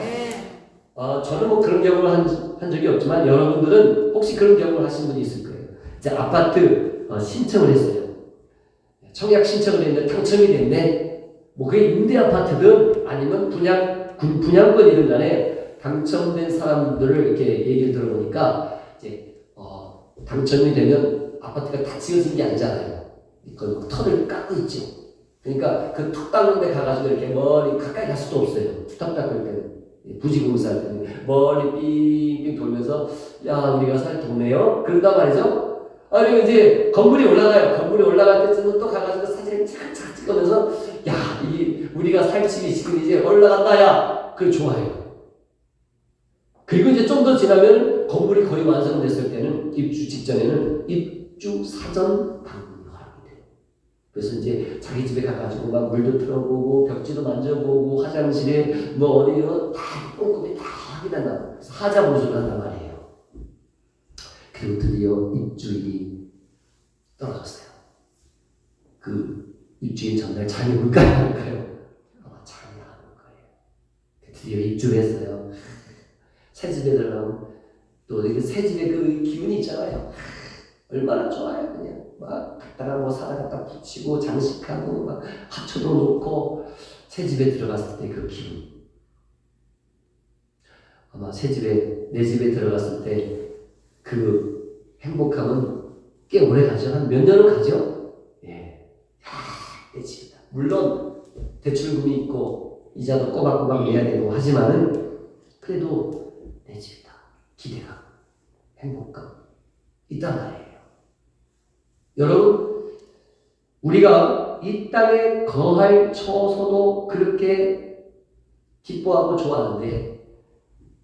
저는 뭐 그런 경험을 한 적이 없지만 여러분들은 혹시 그런 경험을 하신 분이 있을 거예요. 이제 아파트 신청을 했어요. 청약 신청을 했는데 당첨이 됐네. 뭐 그게 임대 아파트든 아니면 분양권이든 간에 당첨된 사람들을 이렇게 얘기를 들어보니까 이제 당첨이 되면 아파트가 다 지어진 게 아니잖아요. 그 털을 깎고 있죠. 그러니까 그 턱 닦는 데 가가지고 이렇게 멀리 가까이 갈 수도 없어요. 턱 닦을 때는 부지공사할 때는 멀리 빙빙 돌면서 야 우리가 살 동네요? 그런단 말이죠. 그리고 이제 건물이 올라가요. 건물이 올라갈 때쯤은 또 가가지고 사진을 착착 찍어 우리가 살 집이 지금 이제 올라간다야. 그게 좋아요. 그리고 이제 좀 더 지나면 건물이 거의 완성됐을 때는 입주 직전에는 입주 사전 방문을 하게 돼요. 그래서 이제 자기 집에 가가지고 막 물도 틀어보고 벽지도 만져보고 화장실에 뭐 어디 다 꼼꼼히 다 확인한다. 그래서 하자 보수를 한단 말이에요. 그리고 드디어 입주일이 떨어졌어요. 그 입주일 전날 잠이 올까요? 안 올까요? 아마 잠이 안 올 거예요. 드디어 입주를 했어요. 새 집에 들어가면 또 새 집에 그 기운이 있잖아요. 얼마나 좋아요. 그냥 막 갖다가 뭐 사다 갖다 붙이고 장식하고 막 화초도 놓고 새 집에 들어갔을 때 그 기분. 아마 새 집에 내 집에 들어갔을 때 그 행복함은 꽤 오래 가죠. 한 몇 년은 가죠. 예, 내 집이다. 물론 대출금이 있고 이자도 꼬박꼬박 내야 되고 하지만은 그래도 내 집이다. 기대감, 행복감 있단 말이에요. 여러분, 우리가 이 땅에 거할 처소도 그렇게 기뻐하고 좋아하는데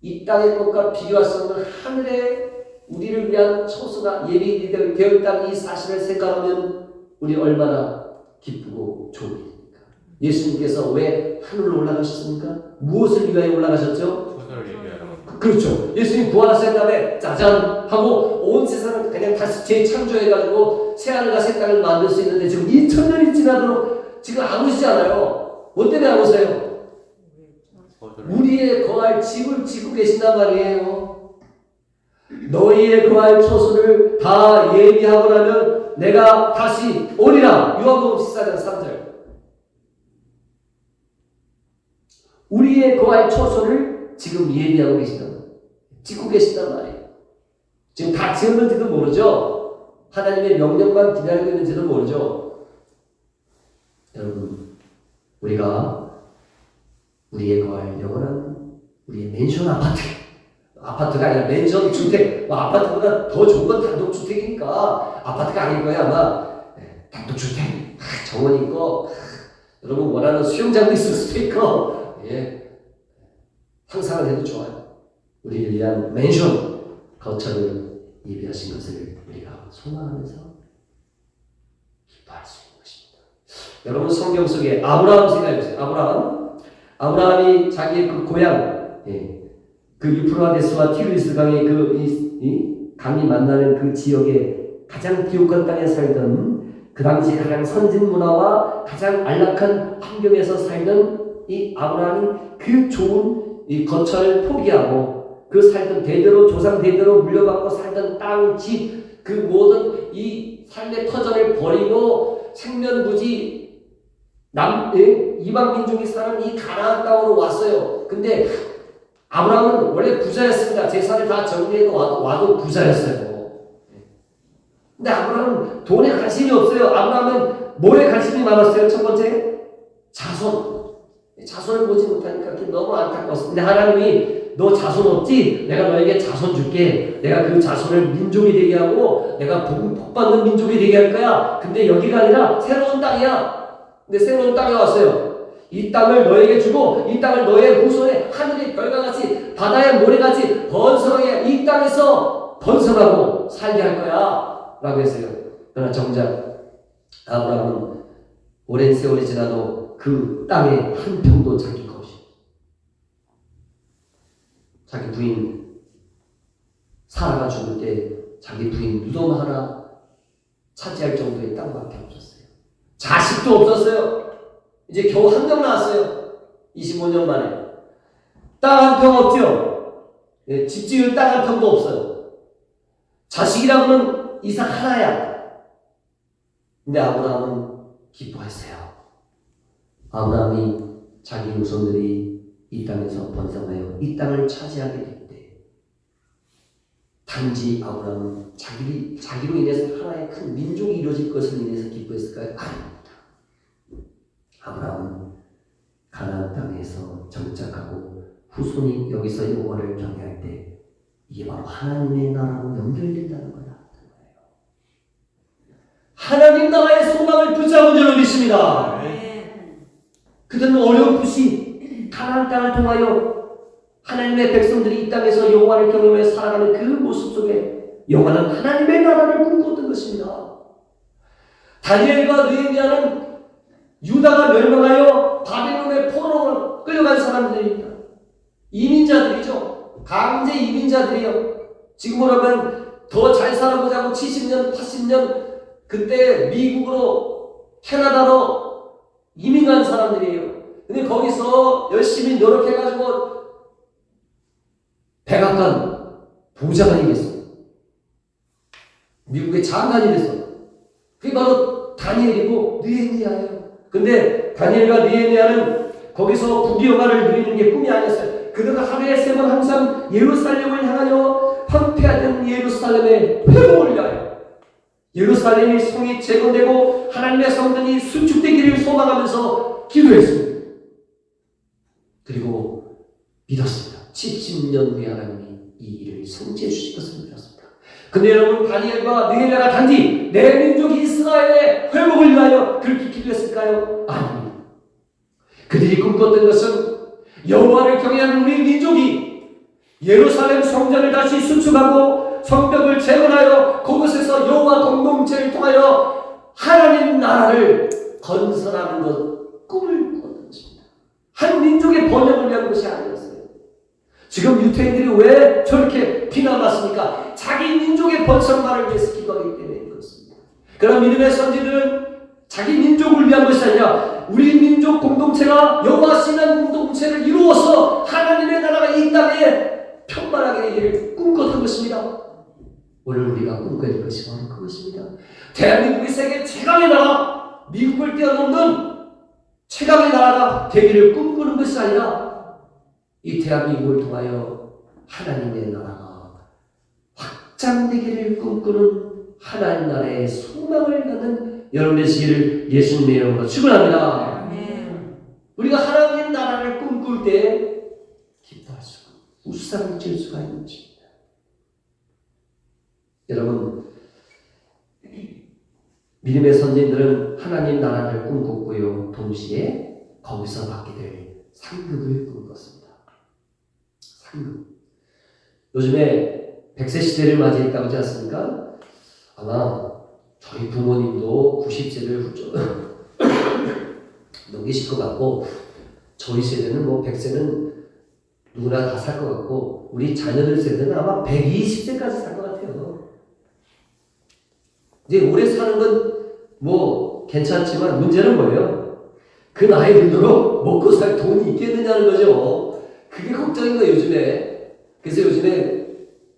이 땅의 것과 비교할 수 없는 하늘의 우리를 위한 처소가 예비되어 있다는 이 사실을 생각하면 우리 얼마나 기쁘고 좋은 일입니까? 예수님께서 왜 하늘로 올라가셨습니까? 무엇을 위하여 올라가셨죠?
소설을 얘기하러.
그렇죠. 예수님 부활하신 다음에 짜잔 하고 온 세상을 그냥 다시 재창조해가지고 새하늘과 새 땅을 만들 수 있는데 지금 2000년이 지나도록 지금 안 오시지 않아요. 뭐 때문에 안 오세요? 우리의 거할 집을 짓고 계신단 말이에요. 너희의 거할 처소를 다 예비하고 나면 내가 다시 오리라. 요한복음 14장 3절. 우리의 거할 처소를 지금 예비하고 계신단 말이에요. 짓고 계신단 말이에요. 지금 다 지었는지도 모르죠. 하나님의 명령만 기다리고 있는지도 모르죠. 여러분, 우리가 우리의 거할 영원한 우리의 맨션 아파트가 아니라 맨션 주택, 뭐 아파트보다 더 좋은 건 단독주택이니까 아파트가 아닐 거야 아마. 단독주택, 정원 있고 여러분 원하는 수영장도 있을 수도 있고, 예, 상상을 해도 좋아요. 우리를 위한 맨션 거처를 예비하신 것을 우리가 소망하면서 기뻐할 수 있는 것입니다. 여러분, 성경 속에 아브라함 생각해보세요. 아브라함이 자기의 그 고향, 그 유프라데스와 티그리스 강의 이 강이 만나는 그 지역에 가장 비옥한 땅에 살던, 그 당시 가장 선진 문화와 가장 안락한 환경에서 살던 이 아브라함이 그 좋은 이 거처를 포기하고 그 살던 대대로 조상 대대로 물려받고 살던 땅, 집, 그 모든 이 삶의 터전을 버리고 생면부지 이방 민족이 사는 이 가나안 땅으로 왔어요. 근데 아브라함은 원래 부자였습니다. 재산을 다 정리해서 와도 부자였어요. 근데 아브라함은 돈에 관심이 없어요. 아브라함은 뭐에 관심이 많았어요? 첫 번째, 자손을 보지 못하니까 너무 안타까웠어요. 근데 하나님이 너 자손 없지? 내가 너에게 자손 줄게. 내가 그 자손을 민족이 되게 하고 내가 복 받는 민족이 되게 할 거야. 근데 여기가 아니라 새로운 땅이야. 근데 새로운 땅에 왔어요. 이 땅을 너에게 주고 이 땅을 너의 후손에 하늘의 별과같이 바다의 모래같이 번성하게 이 땅에서 번성하고 살게 할 거야 라고 했어요. 그러나 정작 아브라함은 오랜 세월이 지나도 그 땅의 한 평도 자기 것이, 자기 부인 사라가 죽을 때 자기 부인 무덤 하나 차지할 정도의 땅밖에 없었어요. 자식도 없었어요. 이제 겨우 한 명 나왔어요. 25년 만에. 땅 한 평 없죠? 네, 집 지을 땅 한 평도 없어요. 자식이라고는 이삭 하나야. 근데 아브라함은 기뻐했어요. 아브라함이 자기 후손들이 이 땅에서 번성하여 이 땅을 차지하게 될 때, 단지 아브라함은 자기로 인해서 하나의 큰 민족이 이루어질 것을 인해서 기뻐했을까요? 아닙니다. 아브라함은 가나안 땅에서 정착하고 후손이 여기서 여호와를 경외할 때 이게 바로 하나님의 나라로 연결된다는 거야. 하나님 나라의 소망을 붙잡은 줄로 믿습니다. 그들은 어렴풋이 가나안 땅을 통하여 하나님의 백성들이 이 땅에서 여호와를 경험해 살아가는 그 모습 속에 영원한 하나님의 나라를 꿈꿨던 것입니다. 다니엘과 느헤미야는 유다가 멸망하여 바벨론의 포로로 끌려간 사람들입니다. 이민자들이죠. 강제 이민자들이요. 지금으로 하면 더 잘 살아보자고 70년, 80년 그때 미국으로 캐나다로 이민 간 사람들이에요. 근데 거기서 열심히 노력해가지고 백악관 부장관이 됐어. 미국의 장관이 됐어. 그게 바로 다니엘이고 느헤미야예요. 근데 다니엘과 느헤미야는 거기서 부귀영화를 누리는 게 꿈이 아니었어요. 그들은 하루에 3번 항상 예루살렘을 향하여 황폐하던 예루살렘의 회복을 위하여 예루살렘이 성이 재건되고 하나님의 성전이 수축되기를 소망하면서 기도했습니다. 그리고 믿었습니다. 70년 후에 하나님이 이 일을 성취해 주실 것을 믿었습니다. 근데 여러분 다니엘과 느헤미야가 단지 내 민족 이스라엘의 회복을 위하여 그렇게 기도했을까요? 아닙니다. 그들이 꿈꿨던 것은 여호와를 경외하는 우리 민족이 예루살렘 성전을 다시 수축하고 성벽을 재건하여 그곳에서 여호와 공동체를 통하여 하나님 나라를 건설하는 것 꿈을 꾸었던 것입니다. 한 민족의 번영을 위한 것이 아니었어요. 지금 유태인들이 왜 저렇게 비난받습니까? 자기 민족의 번성만을 위해서 기도하기 때문에 그렇습니다. 그러나 믿음의 선지들은 자기 민족을 위한 것이 아니라 우리 민족 공동체가 여호와 신앙 공동체를 이루어서 하나님의 나라가 이 땅에 편만하게 되기를 꿈꿨던 것입니다. 오늘 우리가 꿈꿔야 될 것이 바로 그것입니다. 대한민국이 세계 최강의 나라, 미국을 뛰어넘는 최강의 나라가 되기를 꿈꾸는 것이 아니라 이 대한민국을 통하여 하나님의 나라가 확장되기를 꿈꾸는 하나님 나라의 소망을 갖는 여러분 되시기를 예수님의 이름으로 축원합니다. 우리가 하나님의 나라를 꿈꿀 때 기뻐할 수가, 웃상을 질 수가 있는 것입니다. 여러분, 믿음의 선진들은 하나님 나라를 꿈꿨고요. 동시에 거기서 받게 될 상급을 꿈꿨습니다. 상급. 요즘에 100세 시대를 맞이했다고 하지 않습니까? 아마 저희 부모님도 90세를 훌쩍 넘기실 것 같고, 저희 세대는 뭐 100세는 누구나 다 살 것 같고, 우리 자녀들 세대는 아마 120세까지 살 것 같아요. 이제 오래 사는 건 뭐 괜찮지만 문제는 뭐예요? 그 나이 들도록 먹고 살 돈이 있겠느냐는 거죠. 그게 걱정인 거예요, 요즘에. 그래서 요즘에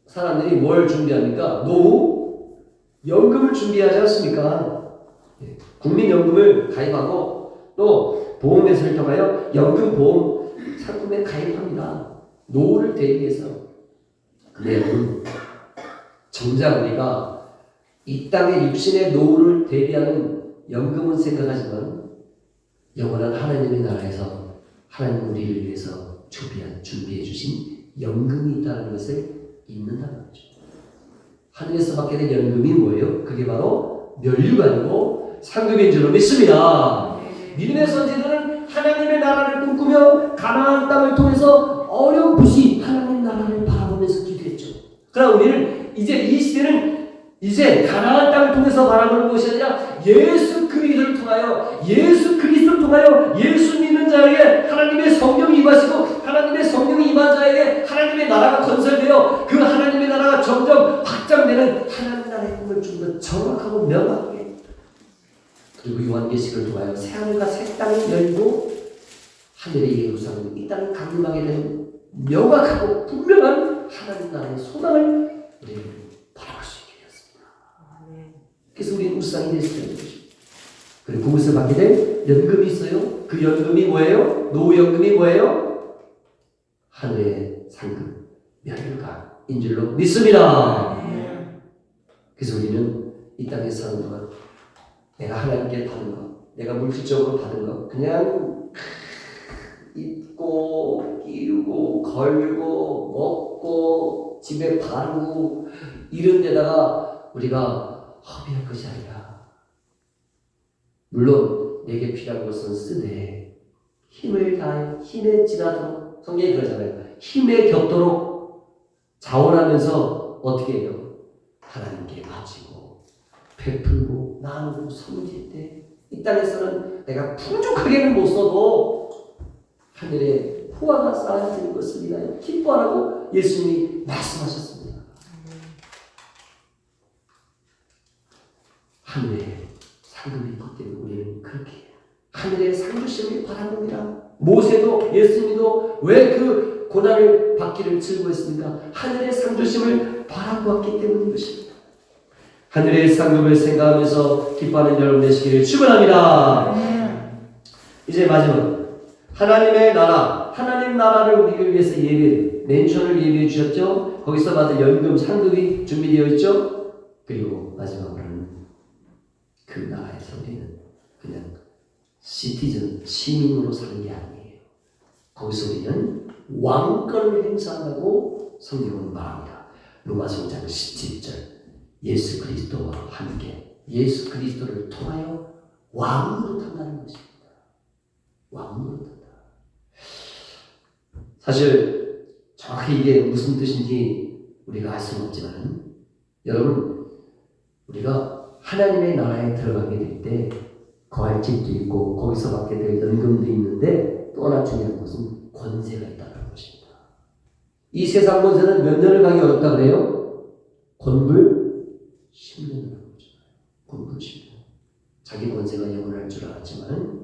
사람들이 뭘 준비합니까? 노후 연금을 준비하지 않습니까? 국민연금을 가입하고 또 보험회사를 통하여 연금보험 상품에 가입합니다. 노후를 대비해서. 근데 여러분, 정작 우리가 이 땅의 육신의 노후를 대비하는 연금은 생각하지만 영원한 하나님의 나라에서 하나님 우리를 위해서 준비해 주신 연금이 있다는 것을 잊는다는 거죠. 하늘에서 받게 된 연금이 뭐예요? 그게 바로 면류가 아니고 상급인 줄로 믿습니다. 믿음의 선지들은 하나님의 나라를 꿈꾸며 가나안 땅을 통해서 어렴풋이 하나님 나라를 바라보면서 기도했죠. 그러나 우리는 이제 이 시대는 이제 가나안 땅을 통해서 바라보는 것이 아니라 예수 그리스도를 통하여 예수 믿는 자에게 하나님의 성령이 임하시고 하나님의 성령이 임한 자에게 하나님의 나라가 건설되어 그 하나님의 나라가 점점 확장되는 하나님 나라의 꿈을 좀 더 정확하고 명확하게, 그리고 요한계시를 통하여 새하늘과 새 땅이 열리고 하늘의 예루살렘 이 땅이 강림하게 되는 명확하고 분명한 하나님 나라의 소망을 우리는 바라볼 수 있게 되었습니다. 그래서 우리는 울상이 될 수 있는 것입니다. 그리고 그것을 받게 된 연금이 있어요. 그 연금이 뭐예요? 노후연금이 뭐예요? 하늘의 상급, 면류가인 줄로 믿습니다. 그래서 우리는 이 땅에 사는 동안 내가 하나님께 받은 것, 내가 물질적으로 받은 것, 그냥 입고, 끼우고, 걸고, 먹고, 집에 바르고, 이런 데다가 우리가 허비할 것이 아니라, 물론 내게 필요한 것은 쓰되 힘을 다해 힘에 지나도록 성경이 그러잖아요. 힘에 겹도록 자원하면서 어떻게 해요? 하나님께 바치고 베풀고 나누고 섬길 때 이 땅에서는 내가 풍족하게는 못 써도 하늘에 포화가 쌓여지는 것을 인하여 기뻐하라고 예수님이 말씀하셨습니다. 하늘에 상급이 있기 때문에 우리는 그렇게 하늘의 상주심을 바라봅니다. 모세도 예수님도 왜 그 고난을 받기를 즐거워했습니까? 하늘의 상주심을 바라보았기 때문인 것입니다. 하늘의 상급을 생각하면서 기뻐하는 여러분 되시기를 축원합니다. 이제 마지막 하나님의 나라, 하나님 나라를 우리를 위해서 예배, 맨션을 예배해 주셨죠. 거기서 받을 연금 상급이 준비되어 있죠. 그리고 마지막으로는 그 나라에서 우리는 그냥 시티즌, 시민으로 사는 게 아니에요. 거기서 우리는 왕권을 행사한다고 성경은 말합니다. 로마서 5장 17절 예수 그리스도와 함께 예수 그리스도를 통하여 왕으로 탄다는 것입니다. 왕으로 탄다. 사실 정확히 이게 무슨 뜻인지 우리가 알 수는 없지만 여러분 우리가 하나님의 나라에 들어가게 될 때 거할 집도 있고 거기서 받게 될 연금도 있는데 또 하나 중요한 것은 권세가 있다는 것입니다. 이 세상 권세는 몇 년을 가기 어렵다 그래요? 권불 10년을 하고 있잖아요. 권불 10년. 자기 권세가 영원할 줄 알았지만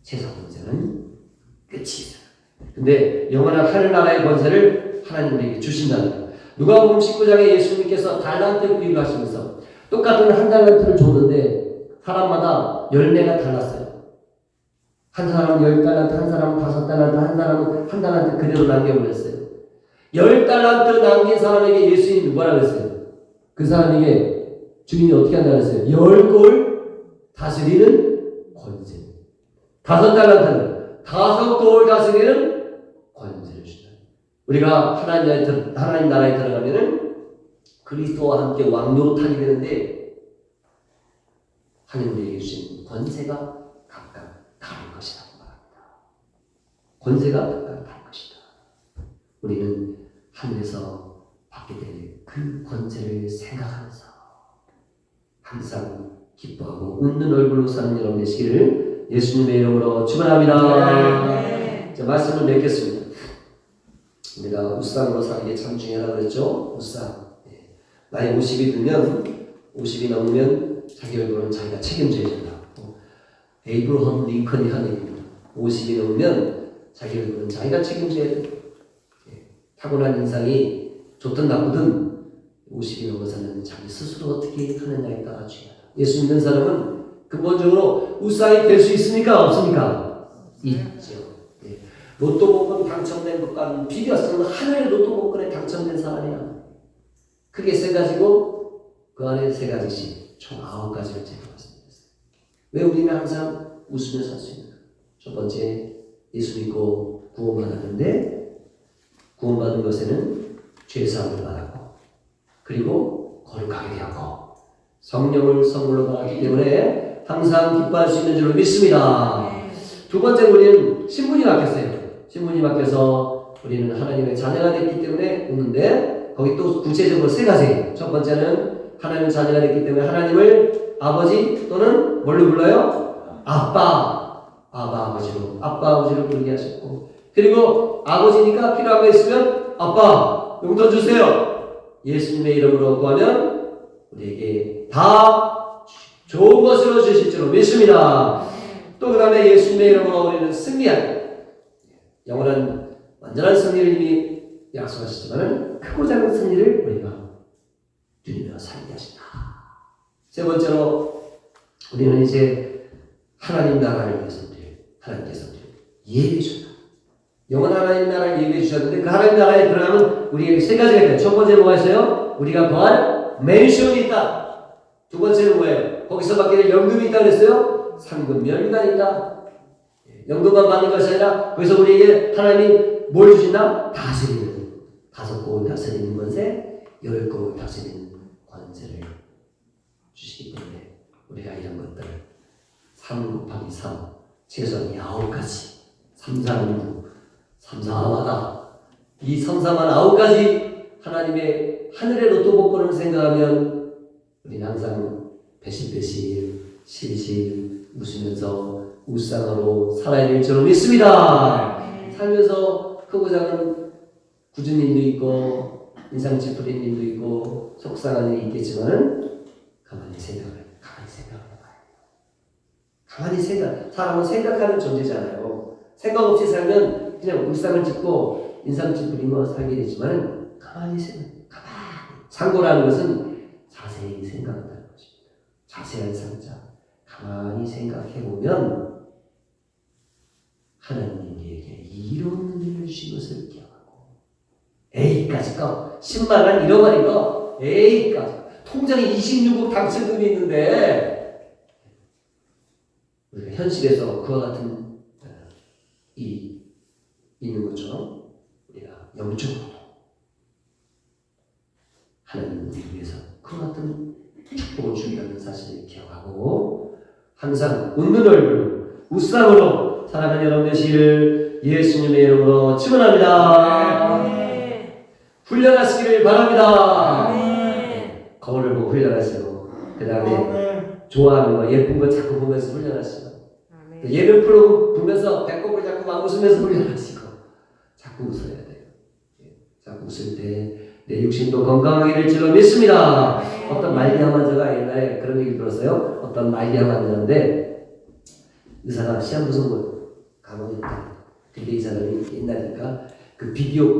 세상 권세는 끝이 있어요. 근데 영원한 하늘나라의 권세를 하나님 우리에게 주신다는 거예요. 누가복음 19장에 예수님께서 달란트 비유를 하시면서 똑같은 한 달란트를 줬는데 사람마다 열매가 달랐어요. 한 사람은 10달란트, 한 사람은 5달란트, 한 사람은 1달란트 그대로 남겨버렸어요. 10달란트 남긴 사람에게 예수님이 뭐라 그랬어요? 그 사람에게 주인이 어떻게 한다고 했어요? 10골 다스리는 권세. 5달란트는 5골 다스리는 권세를 준다. 우리가 하나님 나라에 들어가면은 그리스도와 함께 왕노로 타게 되는데 하나님 우리에게 주신 권세가 각각 다른 것이라고 말합니다. 권세가 각각 다른 것이다. 우리는 하늘에서 받게 될 그 권세를 생각하면서 항상 기뻐하고 웃는 얼굴로 사는 여러분 되시기를 예수님의 이름으로 축원합니다.
네.
자, 말씀을 맺겠습니다. 우리가 우상으로 사는 게 참 중요하다고 그랬죠? 우상. 나이 50이 들면 50이 넘으면 자기 얼굴은 자기가 책임져야 된다. 에이브러함 링컨이 한 얘기입니다. 50이 넘으면 자기 얼굴은 자기가 책임져야 된다. 타고난 인상이 좋든 나쁘든 50이 넘어서는 자기 스스로 어떻게 하느냐에 따라 중요하다. 예수 믿는 사람은 근본적으로 우상이 될 수 있습니까? 없습니까? 있죠. 로또 복권 당첨된 것과는 비교했으면 하늘의 로또 복권에 당첨된 사람이야. 크게 세 가지고 그 안에 세 가지씩 총 9가지를 제가 말씀드렸어요. 왜 우리는 항상 웃으며 살 수 있는가? 첫 번째, 예수 믿고 구원받았는데 구원받은 것에는 죄사함을 받았고 그리고 거룩하게 되었고 성령을 선물로 받았기 때문에 항상 기뻐할 수 있는 줄로 믿습니다. 두 번째, 우리는 신분이 바뀌었어요. 신분이 바뀌어서 우리는 하나님의 자녀가 됐기 때문에 웃는데 거기 또 구체적으로 세 가지. 첫 번째는 하나님의 자녀가 됐기 때문에 하나님을 아버지 또는 뭘로 불러요? 아빠. 아버지로. 아빠 아버지로 부르게 하셨고 그리고 아버지니까 필요한 거 있으면 아빠 용돈 주세요. 예수님의 이름으로 구하면 우리에게 다 좋은 것으로 주실 줄로 믿습니다. 또 그 다음에 예수님의 이름으로 우리는 승리한 영원한 완전한 승리를 이미 약속하시지만 크고 작은 승리를 우리가 누리며 살게 하신다. 세 번째로 우리는 이제 하나님 나라를 위해서 하나님께서 예배해 주셨다. 영원한 하나님 나라를 예배해 주셨는데 그 하나님 나라에 들어가면 우리에게 세 가지가 있어요. 첫 번째 뭐가 있어요? 우리가 거할 맨션이 있다. 두 번째는 뭐예요? 거기서 받게 될 연금이 있다고 그랬어요? 상급 멸류관이 있다. 연금만 받는 것이 아니라 거기서 우리에게 하나님이 뭘 주신다? 다스리는 5골 다스리는 권세, 10골 다스리는 권세를 주시기 때문에 우리가 이런 것들을 3 곱하기 3 최소한 9가지 삼삼하다. 이 삼삼한 9가지 하나님의 하늘의 로또 복권을 생각하면 우리는 항상 배실배실 실실 웃으면서 웃상으로 살아야 될 줄로 믿습니다. 살면서 크고 작은 굳은 일도 있고 인상 찌푸린 일도 있고 속상한 일이 있겠지만 가만히 생각을 해봐야 돼요. 가만히 사람은 생각하는 존재잖아요. 생각 없이 살면 그냥 울상을 찌고 인상 찌푸리며 살게 되지만 가만히 상고라는 것은 자세히 생각한다는 것입니다. 자세한 상자. 가만히 생각해보면 하나님이 우리에게 이런 일을 주신 것을 기억하고 A까지 거 10만원 잃어버린 거 A까지 통장에 26억 당첨금이 있는데 우리가 현실에서 그와 같은 일이 있는 것처럼 우리가 영적으로 하나님을 위해서 그와 같은 축복을 주신다는 사실을 기억하고 항상 웃는 얼굴로 웃상으로 살아가는 여러분 되시기를 예수님의 이름으로 축원합니다. 훈련하시기를 바랍니다. 거울을 보고 훈련하시고 그 다음에 좋아하는 거 예쁜 거 자꾸 보면서 훈련하시고 예능 프로 보면서 배꼽을 자꾸 막 웃으면서 훈련하시고 자꾸 웃어야 돼요. 자꾸 웃을 때 내 육신도 건강하게 될 줄로 믿습니다. 어떤 말기암 환자가 옛날에 그런 얘기 들었어요. 어떤 말기암 환자인데 의사가 시한 무슨 걸 가만히 있다. 근데 이 사람이 옛날이니까 그 비디오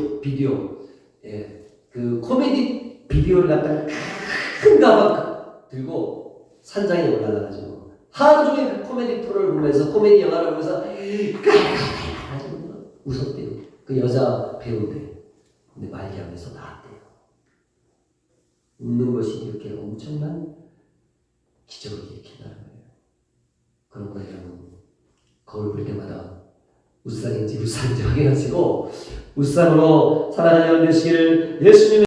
그 코미디 비디오를 갖다가 큰 가방 들고 산장에 올라가가지고 하루 종일 그 코미디 프로를 보면서 코미디 영화를 보면서 웃었대요. 그 여자 배우인데 근데 말기암에서 나왔대요. 웃는 것이 이렇게 엄청난 기적을 일으킨다는 거예요. 그런 거 여러분 거울 볼 때마다 웃상인지 웃상인지 확인하시고 웃상으로 살아가는 여러분 되시기를 예수님의